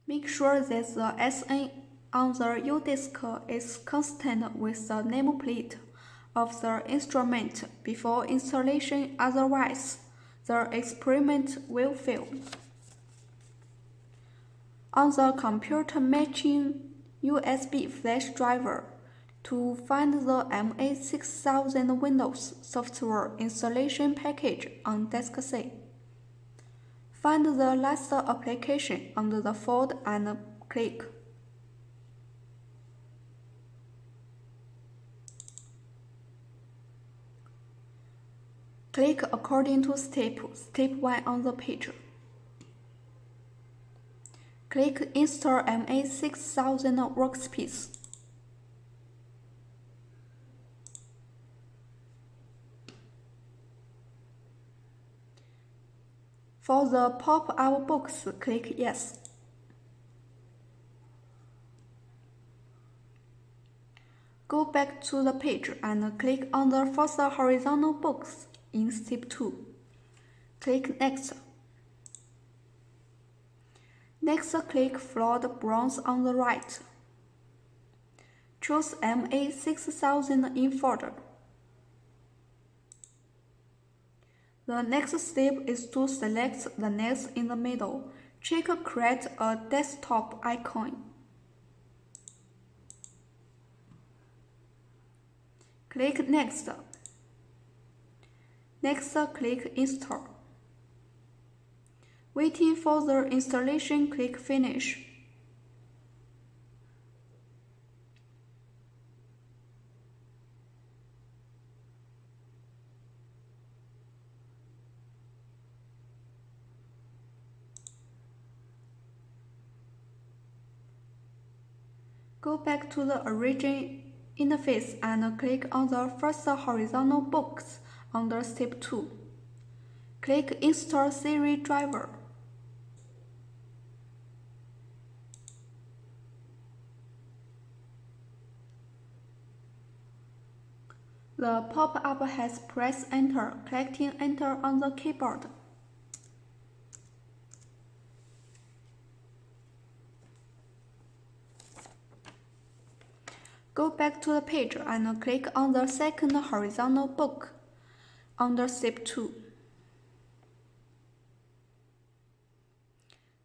Make sure that the SN on the U-disc is consistent with the nameplate of the instrument before installation, otherwise the experiment will fail. On the computer matching USB flash driver, to find the MA-6000 Windows software installation package on Disk C. Find the last application under the fold and click. Click according to step 1 on the page. Click Install MA-6000 Workspace. For the pop-up box, click Yes. Go back to the page and click on the first horizontal box in step 2. Click Next. Next, click flood bronze on the right. Choose MA-6000 in folder. The next step is to select the next in the middle. Check Create a desktop icon. Click Next. Next, click Install. Waiting for the installation, click Finish. Go back to the origin interface and click on the first horizontal box under step 2. Click Install Series driver. The pop-up has press Enter, clicking Enter on the keyboard. Go back to the page and click on the second horizontal book under step 2.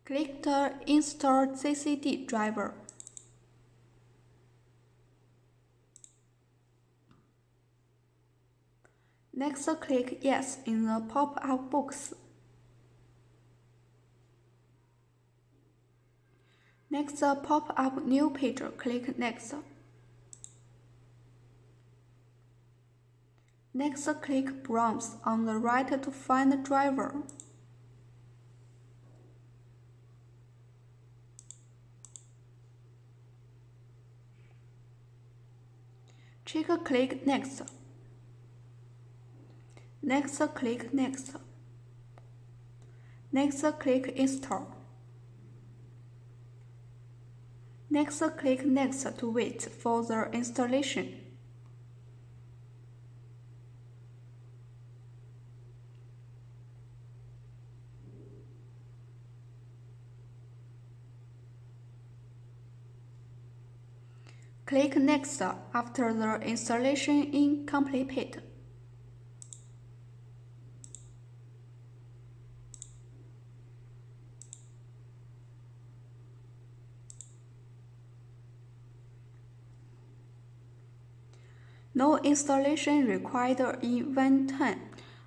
Click the Install CCD driver. Next, click Yes in the pop-up box. Next, pop-up new page, click Next. Next, click Browse on the right to find the driver. Click Next. Next, click Next. Next, click Install. Next, click Next to wait for the installation. Click Next after the installation is completed. No installation required in Win10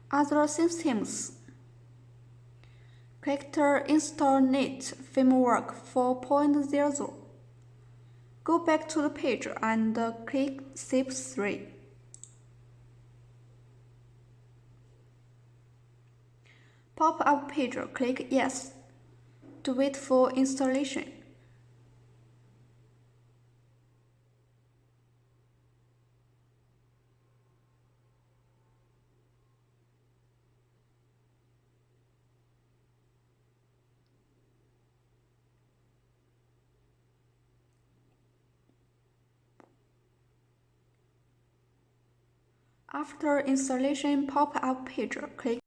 other systems. Click the Install Net Framework 4.0. Go back to the page and click Step 3. Pop-up page, click Yes to wait for installation. After installation pop-up page, click